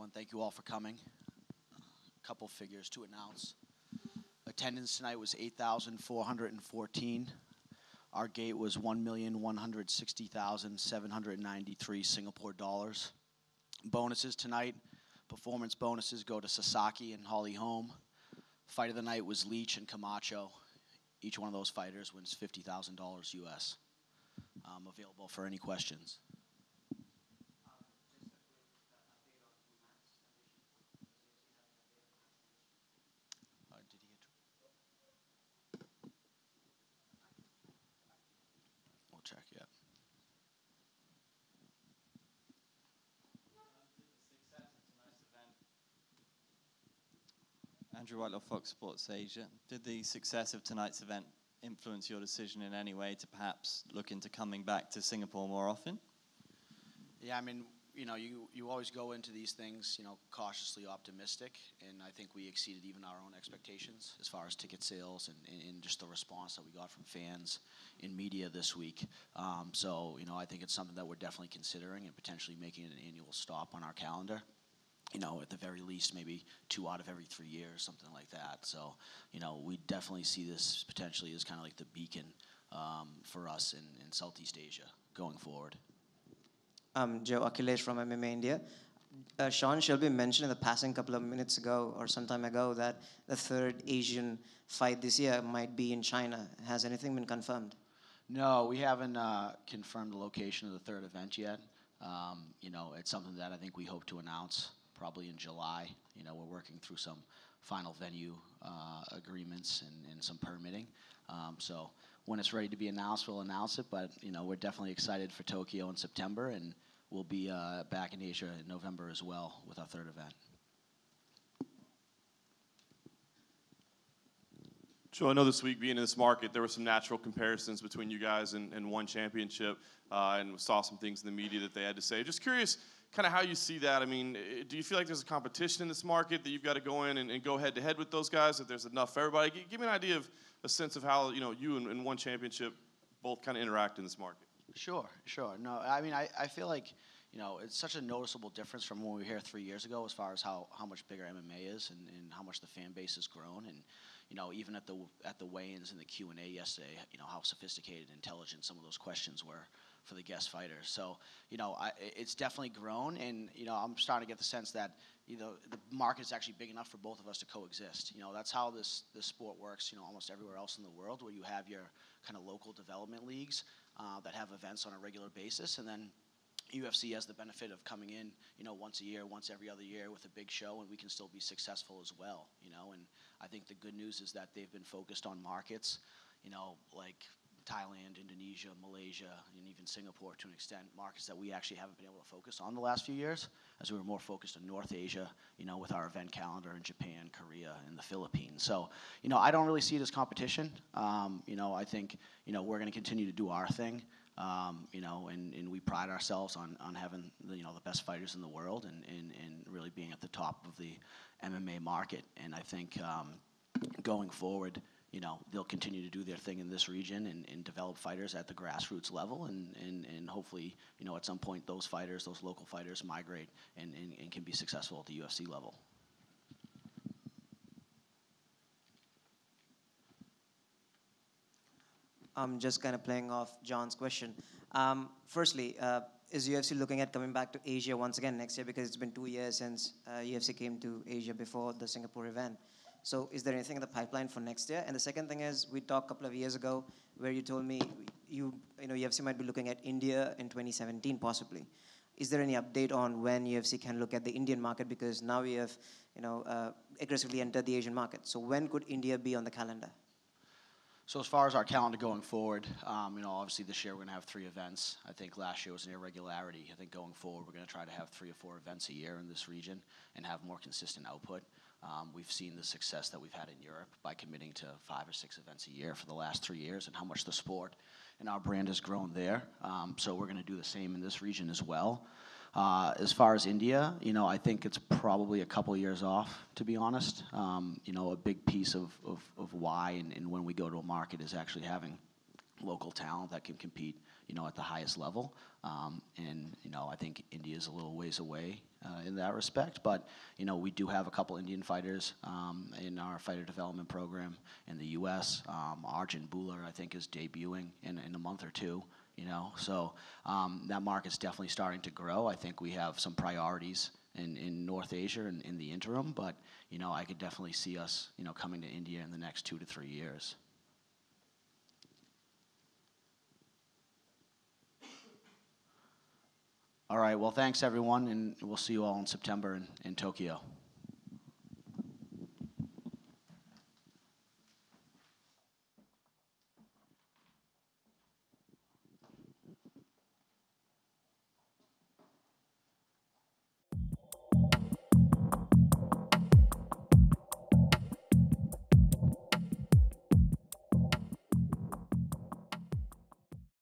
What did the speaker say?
everyone. Thank you all for coming. A couple figures to announce. Attendance tonight was 8,414. Our gate was 1,160,793 Singapore dollars. Bonuses tonight. Performance bonuses go to Sasaki and Holly Holm. Fight of the night was Leach and Camacho. Each one of those fighters wins $50,000 US. Available for any questions. We'll check, yeah. Andrew Whitelaw, Fox Sports Asia. Did the success of tonight's event influence your decision in any way to perhaps look into coming back to Singapore more often? Yeah, I mean, you always go into these things, cautiously optimistic, and I think we exceeded even our own expectations as far as ticket sales and just the response that we got from fans in media this week. So, I think it's something that we're definitely considering and potentially making it an annual stop on our calendar. At the very least, maybe 2 out of every 3 years, something like that. So, we definitely see this potentially as kind of like the beacon for us in Southeast Asia going forward. Joe Akhilesh from MMA India. Sean Shelby mentioned in the passing couple of minutes ago or some time ago that the third Asian fight this year might be in China. Has anything been confirmed? No, we haven't confirmed the location of the third event yet. It's something that I think we hope to announce probably in July. We're working through some final venue agreements and some permitting. So when it's ready to be announced, we'll announce it. But, we're definitely excited for Tokyo in September, and we'll be back in Asia in November as well with our third event. Joe, I know this week being in this market, there were some natural comparisons between you guys and One Championship, and saw some things in the media that they had to say. Just curious kind of how you see that. I mean, do you feel like there's a competition in this market that you've got to go in and go head-to-head with those guys, that there's enough for everybody? Give me an idea of a sense of how, you and One Championship both kind of interact in this market. Sure. No, I mean, I feel like, it's such a noticeable difference from when we were here 3 years ago as far as how much bigger MMA is and how much the fan base has grown. And, even at the weigh-ins and the Q&A yesterday, how sophisticated and intelligent some of those questions were for the guest fighters. So, it's definitely grown, and, I'm starting to get the sense that, the market is actually big enough for both of us to coexist. That's how this sport works, almost everywhere else in the world, where you have your kind of local development leagues that have events on a regular basis, and then UFC has the benefit of coming in, once a year, once every other year with a big show, and we can still be successful as well, and I think the good news is that they've been focused on markets, like Thailand, Indonesia, Malaysia, and even Singapore to an extent, markets that we actually haven't been able to focus on the last few years, as we were more focused on North Asia, with our event calendar in Japan, Korea, and the Philippines. So, I don't really see it as competition. I think, we're going to continue to do our thing, and we pride ourselves on having the best fighters in the world and really being at the top of the MMA market. And I think going forward, they'll continue to do their thing in this region and develop fighters at the grassroots level, and hopefully, at some point those local fighters migrate and can be successful at the UFC level. I'm just kind of playing off John's question. Firstly, is UFC looking at coming back to Asia once again next year? Because it's been 2 years since UFC came to Asia before the Singapore event. So is there anything in the pipeline for next year? And the second thing is, we talked a couple of years ago where you told me UFC might be looking at India in 2017 possibly. Is there any update on when UFC can look at the Indian market? Because now we have aggressively entered the Asian market. So when could India be on the calendar? So as far as our calendar going forward, obviously this year we're going to have 3 events. I think last year was an irregularity. I think going forward we're going to try to have 3 or 4 events a year in this region and have more consistent output. We've seen the success that we've had in Europe by committing to 5 or 6 events a year for the last 3 years, and how much the sport and our brand has grown there. So we're going to do the same in this region as well. As far as India, I think it's probably a couple years off, to be honest. A big piece of why and when we go to a market is actually having local talent that can compete, at the highest level. And I think India is a little ways away in that respect. But we do have a couple Indian fighters in our fighter development program in the U.S. Arjun Buller, I think, is debuting in a month or two. So that market's definitely starting to grow. I think we have some priorities in North Asia in the interim, but I could definitely see us coming to India in the next 2 to 3 years. All right, well, thanks everyone, and we'll see you all in September in Tokyo.